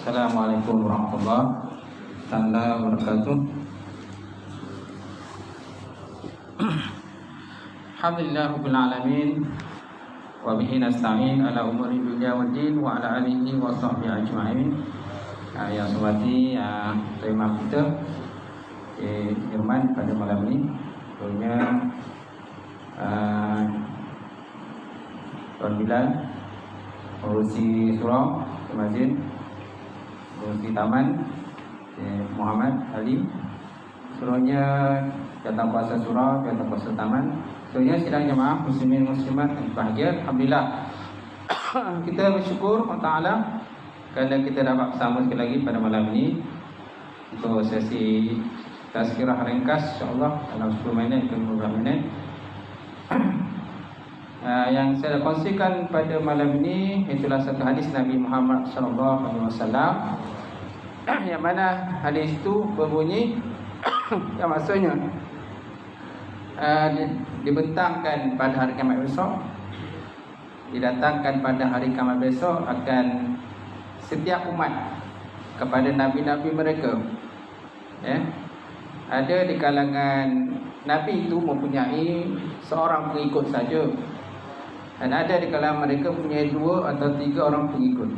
Assalamualaikum warahmatullahi wabarakatuh. Alhamdulillah rabbil alamin wa bihi nasta'in ala umuri dunya waddin wa ala alihi wa sahbihi ajma'in. Yang hormati tema kita Irman pada malam ini tentunya Tuan Bilal Urusi Surau Masjid Urusi Taman Muhammad Ali Suraunya Jatah Kuasa Surau, Jatah Kuasa Taman. Suraunya sidang jemaah muslimin muslimat yang bahagia. Alhamdulillah kita bersyukur Allah Ta'ala kerana kita dapat bersama sekali lagi pada malam ini untuk sesi tazkirah ringkas insyaAllah dalam 10 minit ke 15 minit. Yang saya kongsikan pada malam ini itulah satu hadis Nabi Muhammad SAW, yang mana hadis itu berbunyi yang maksudnya dibentangkan pada hari kiamat besok, didatangkan pada hari kiamat besok akan setiap umat kepada nabi-nabi mereka. Ada di kalangan nabi itu mempunyai seorang pengikut saja, dan ada di kalangan mereka mempunyai 2 atau 3 orang pengikut.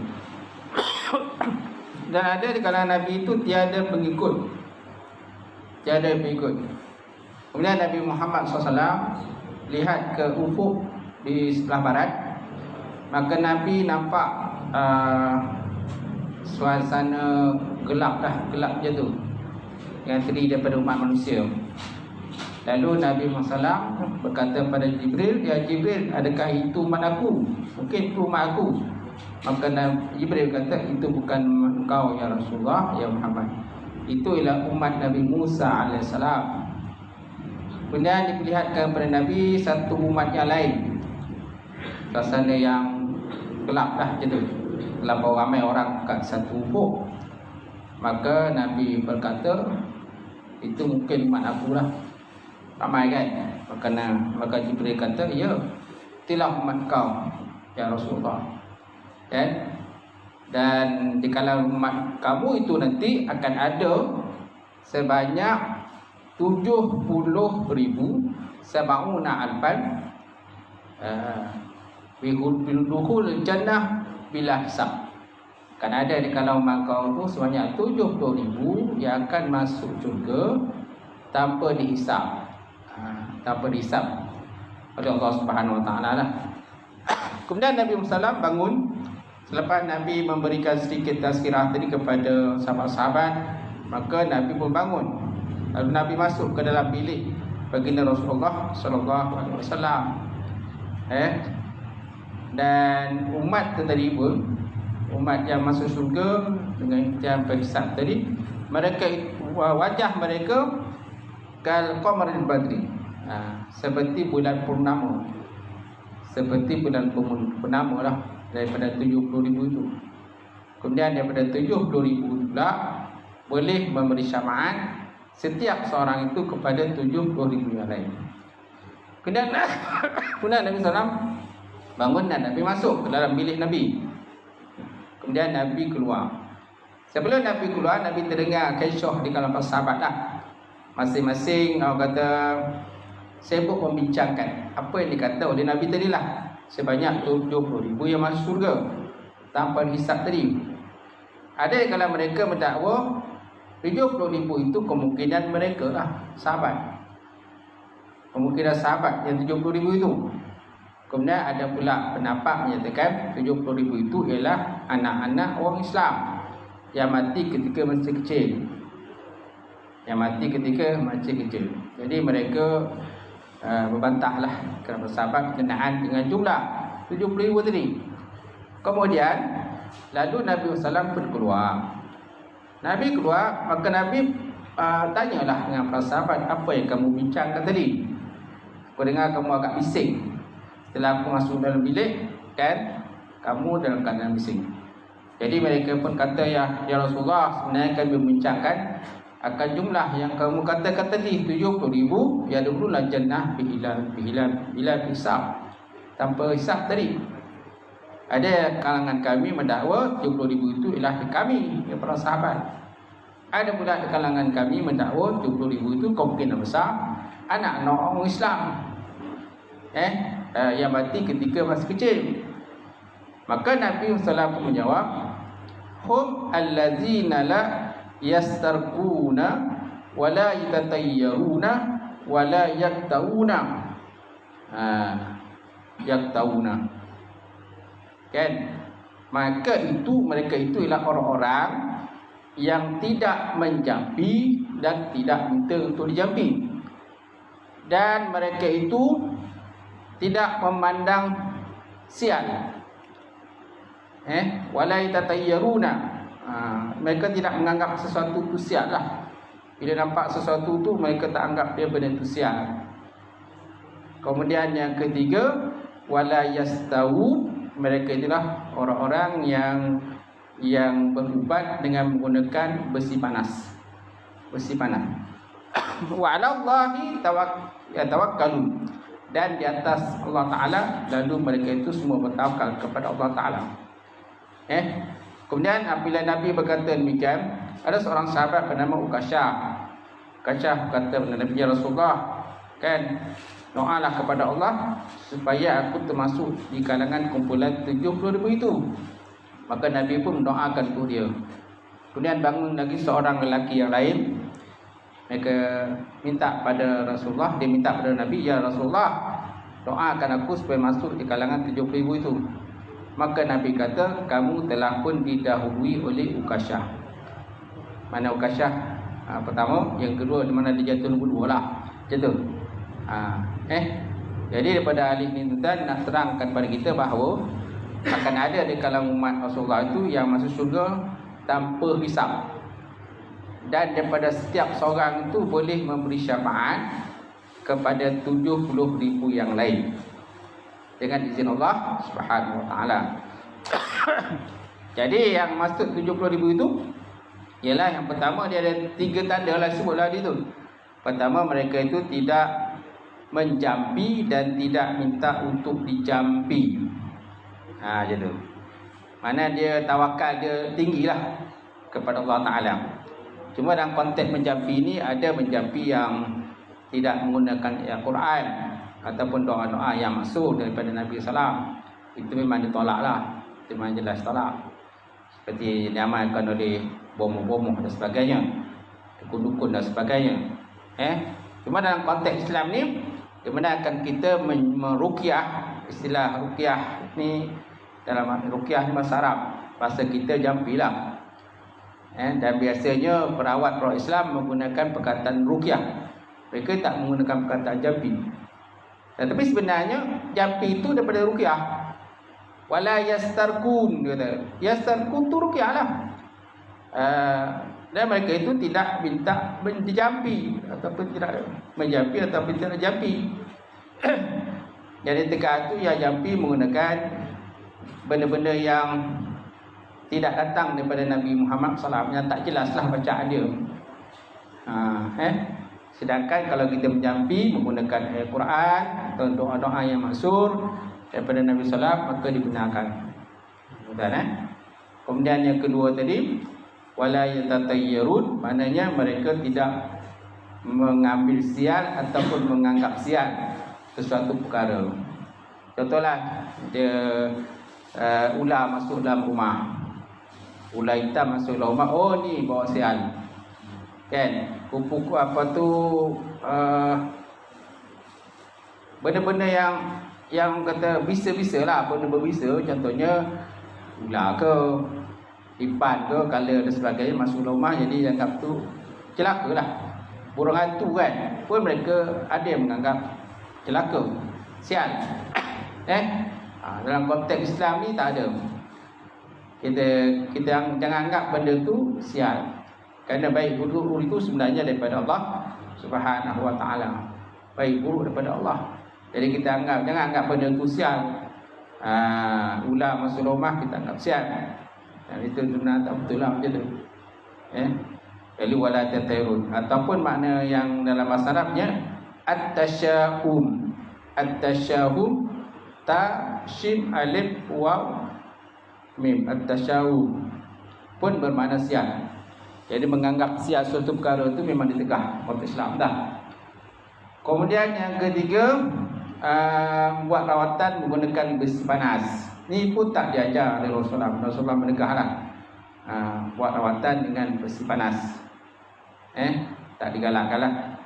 Dan ada di kalangan nabi itu tiada pengikut. Kemudian Nabi Muhammad SAW lihat ke ufuk di sebelah barat, maka Nabi nampak suasana gelap je tu yang terdiri daripada umat manusia. Lalu Nabi Muhammad SAW berkata pada Jibril, "Ya Jibril, adakah itu umat aku? Mungkin itu umat aku." Maka Jibril kata, "Itu bukan engkau ya Rasulullah, ya Muhammad. Itu ialah umat Nabi Musa AS." Kemudian diperlihatkan kepada Nabi satu umat yang lain, suasana yang gelap je tu, terlampau ramai orang kat satu ufuk. Maka Nabi berkata, "Itu mungkin umat aku lah, ramai kan?" Maka Jibril kata, "Ya, itulah umat kau ya Rasulullah. Dan di kalangan umat kamu itu nanti akan ada sebanyak 70,000 sab'una alfan bidukhul jannah bila hisab." Akan ada di kalangan umat kau itu sebanyak 70,000 yang akan masuk syurga tanpa dihisab. Tanpa dihisab oleh Allah Subhanahu Wa Taala lah. Kemudian Nabi Muhammad bangun selepas Nabi memberikan sedikit tazkirah tadi kepada sahabat-sahabat, maka Nabi pun bangun. Lalu Nabi masuk ke dalam bilik baginda Rasulullah sallallahu alaihi wasallam. Dan umat tadi pun, umat yang masuk syurga dengan yang berhisab tadi, mereka wajah mereka kal qamaril badri, seperti bulan purnama. Seperti bulan purnama lah, daripada 70,000 itu. Kemudian daripada 70,000 pula boleh memberi syafaat setiap seorang itu kepada 70,000 yang lain. Kemudian Nabi SAW bangun dan Nabi masuk ke dalam bilik Nabi. Kemudian Nabi keluar. Sebelum Nabi keluar, Nabi terdengar kisah di kalangan sahabat lah. Masing-masing orang kata sibuk membincangkan apa yang dikata oleh Nabi tadi lah. Sebanyak 70,000 yang masuk surga tanpa hisab tadi. Ada di kalangan mereka mendakwa 70,000 itu kemungkinan mereka lah sahabat. Kemungkinan sahabat yang 70,000 itu. Kemudian ada pula pendapat menyatakan 70,000 itu ialah anak-anak orang Islam yang mati ketika masih kecil. Jadi mereka berbantahlah kerana bersahabat berkenaan dengan jumlah 70,000 tadi. Kemudian lalu Nabi SAW pun keluar. Nabi keluar, maka Nabi tanyalah dengan para sahabat, "Apa yang kamu bincangkan tadi? Aku dengar kamu agak bising. Setelah aku masuk dalam bilik, kan, kamu dalam keadaan bising." Jadi mereka pun kata, Ya Rasulullah, sebenarnya kami membincangkan akan jumlah yang kamu katakan tadi 70,000 ya dululah jannah bila hisab, tanpa hisab tadi. Ada kalangan kami mendakwa 70,000 itu ialah kami, ya para sahabat. Ada pula kalangan kami mendakwa 70,000 itu kemungkinan besar anak-anak orang Islam. Yang mati ketika masih kecil. Maka Nabi SAW menjawab, hum allazina la yastarquna wa la yatatayyaruna wa la yaktawuna. Yaktawuna. Kan? Maka mereka itu ialah orang-orang yang tidak menjampi dan tidak minta untuk dijampi. Dan mereka itu tidak memandang sial. Wala yatatayyaruna. Mereka tidak menganggap sesuatu itu sial lah. Bila nampak sesuatu itu mereka tak anggap dia benda itu sial. Kemudian yang ketiga, wala yastawu. Mereka itulah orang-orang yang berubat dengan menggunakan besi panas. Besi panas. Wa 'alallahi tawakkalun. Dan di atas Allah Ta'ala, lalu mereka itu semua bertawakal kepada Allah Ta'ala. Kemudian apabila Nabi berkata demikian, ada seorang sahabat bernama Uqasyah. Uqasyah kata kepada Nabi, ya Rasulullah, kan, doalah kepada Allah supaya aku termasuk di kalangan kumpulan 70,000 itu. Maka Nabi pun mendoakan untuk dia. Kemudian bangun lagi seorang lelaki yang lain. Mereka minta pada Rasulullah, dia minta pada Nabi, ya Rasulullah, doakan aku supaya masuk di kalangan 70,000 itu. Maka Nabi kata, kamu telah pun didahului oleh Uqasyah. Mana Uqasyah? Pertama, yang kedua di mana dia jatuh nombor 2 lah. Macam tu. Jadi daripada ahli ini tuan nak terangkan pada kita bahawa akan ada di kalangan umat Rasulullah itu yang masuk syurga tanpa hisab. Dan daripada setiap seorang itu boleh memberi syafaat kepada 70,000 yang lain dengan izin Allah Subhanahu wa taala. Jadi yang masuk 70,000 itu ialah yang pertama, dia ada 3 tanda lah sebutlah dia tu. Pertama, mereka itu tidak menjampi dan tidak minta untuk dijampi. Macam tu. Mana dia tawakal dia tinggilah kepada Allah Ta'ala. Cuma dalam konteks menjampi ini, ada menjampi yang tidak menggunakan Al-Quran ataupun doa-doa yang masuk daripada Nabi SAW. Itu memang ditolak lah. Itu memang jelas tolak. Seperti diamalkan oleh bomoh-bomoh dan sebagainya, dukun-dukun dan sebagainya. Cuma dalam konteks Islam ni, dibenarkan kita meruqyah. Istilah ruqyah ni dalam ruqyah ni bahasa Arab, bahasa kita jampilah. Dan biasanya perawat Islam menggunakan perkataan ruqyah. Mereka tak menggunakan perkataan jampi. Tetapi sebenarnya jampi itu daripada ruqyah. Wala yastarqun, dia kata. Yastarqun tu ruqyah lah. Dan mereka itu tidak minta dijampi ataupun tidak menjampi ataupun tidak jampi. Jadi tegas itu yang jampi menggunakan benda-benda yang tidak datang daripada Nabi Muhammad SAW, yang tak jelaslah bacaan dia. Sedangkan kalau kita menjampi menggunakan Al-Quran atau doa-doa yang maksur daripada Nabi SAW, maka dibenarkan. Betul, Kemudian yang kedua tadi, wala yatatayyarun, maknanya mereka tidak mengambil sial ataupun menganggap sial sesuatu perkara. Contohlah, dia ular masuk dalam rumah, ular hitam masuk dalam rumah, oh ni bawa sial, kan? Kupu-kupu apa tu, benda-benda yang kata bisa-bisa lah, benda berbisa, contohnya ular ke, ipan ke, kala dan sebagainya masuk rumah, jadi anggap tu celaka lah. Burung hantu kan, pun mereka ada yang menganggap celaka, sial. Dalam konteks Islam ni tak ada. Kita jangan anggap benda tu sial, kerana baik buruk itu sebenarnya daripada Allah Subhanahu wa taala. Baik buruk daripada Allah. Jadi kita jangan anggap benda tu sial. Ular masuk rumah kita anggap sial. Dan itu sebenarnya tak betul lah macam tu. Lalu wala tatayrun, ataupun makna yang dalam bahasa Arabnya at-tasyahum. At-tasyahum, ta shin alif waw mim at-tasyawu pun bermakna sial. Jadi menganggap sial suatu perkara itu memang ditegah oleh Islam dah. Kemudian yang ketiga, buat rawatan menggunakan besi panas. Ni pun tak diajar oleh Rasulullah. Rasulullah menegahlah buat rawatan dengan besi panas. Tak digalakkanlah.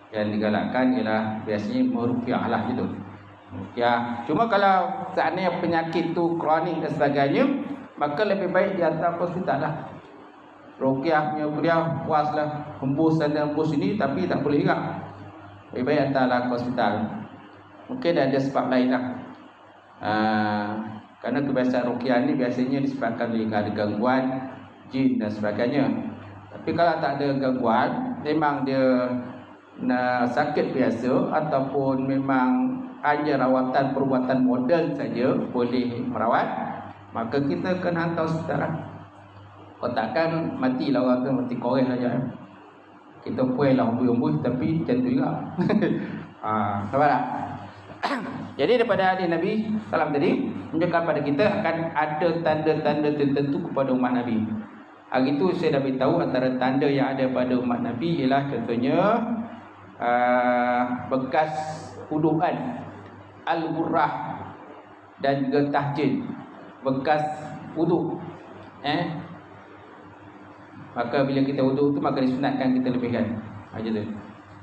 Yang digalakkan ialah biasanya meruqyah lah gitu. Ruqyah. Cuma kalau seandainya penyakit tu kronik dan sebagainya, maka lebih baik di hantar hospital lah. Ruqyah punya beliau puas lah, hembus sana hembus ini, tapi tak boleh juga. Lebih baik hantarlah ke hospital. Mungkin ada sebab lain lah. Kerana kebiasaan ruqyah ni biasanya disebabkan oleh ada gangguan jin dan sebagainya. Tapi kalau tak ada gangguan, memang dia sakit biasa ataupun memang hanya rawatan perubatan moden saja boleh merawat, maka kita kena hantar hospital lah. Kalau takkan matilah orang tu, mati korek saja. Kita puai lah umbuh-umbuh tapi macam tu juga. Nampak tak? Jadi daripada hadis Nabi salam tadi menunjukkan pada kita akan ada tanda-tanda tertentu kepada umat Nabi. Hari itu saya dah beritahu antara tanda yang ada pada umat Nabi ialah contohnya bekas wuduan, al-burrah dan juga tahjid, bekas wuduk. Maka bila kita wuduk tu maka disunatkan kita lebihkan. Macam tu.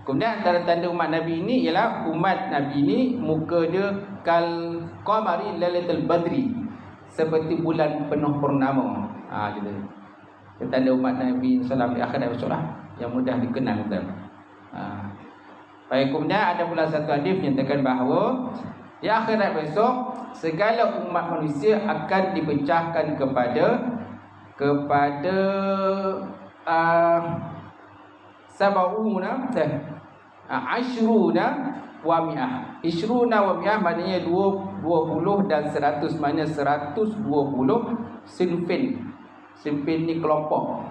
Kemudian antara tanda umat Nabi ini ialah umat Nabi ini muka dia kal qamari lailatul badri, seperti bulan penuh purnama. Macam tu. Tanda umat Nabi sallallahu alaihi wasallam di akhirat besok lah, yang mudah dikenal kita. Baik, kemudian ada pula satu hadis menyatakan bahawa di akhirat besok segala umat manusia akan dipecahkan kepada sabauna ashruna wa mi'ah. Ishruna wa mi'ah maknanya 20 dan 100, maknanya 120 sinfin. Sinfin ni kelompok.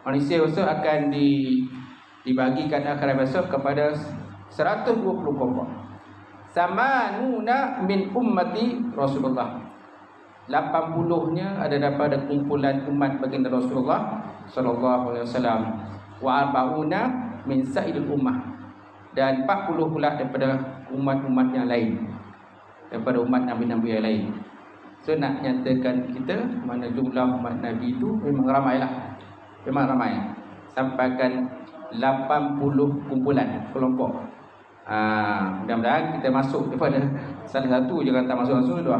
Manusia besok akan dibagikan akhirat besok kepada 120 kelompok. Samanuna min ummati Rasulullah. 80-nya ada daripada kumpulan umat baginda Rasulullah sallallahu alaihi wasallam. Wa arba'una min sa'idil ummah. Dan 40 pula daripada umat-umat yang lain, daripada umat nabi-nabi yang lain. So nak nyatakan kita mana jumlah umat Nabi itu memang ramailah. Memang ramai. Sampaikan 80 kumpulan kelompok. Mudah-mudahan kita masuk daripada salah satu, jangan tak masuk-masuk dua.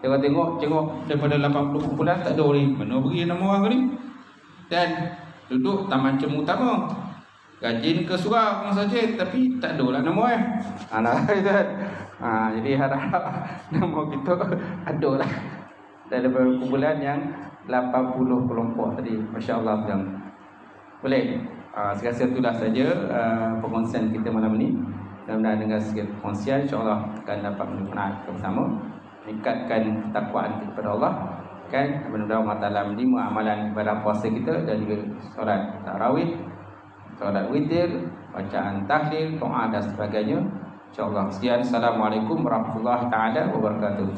Kita tengok daripada 80 kumpulan tak ada orang. Mana beri nama orang ni? Dan duduk taman cemu utama. Rajin ke surau orang saja, tapi tak ada lah nama jadi harap nama kita ada lah. Daripada kumpulan yang 80 kelompok tadi. Masya-Allah. Boleh. Saya rasa itulah saja perkongsian kita malam ini. Mudah-mudahan dengan sikit perkongsian insya-Allah akan dapat menikmati bersama, meningkatkan ketakwaan kita kepada Allah, kan? Mudah-mudahan Allah Taala menerima amalan ibadah puasa kita dan juga solat tarawih, solat witir, bacaan tahlil, doa dan sebagainya. Insya-Allah. Sekian. Assalamualaikum warahmatullahi taala wabarakatuh.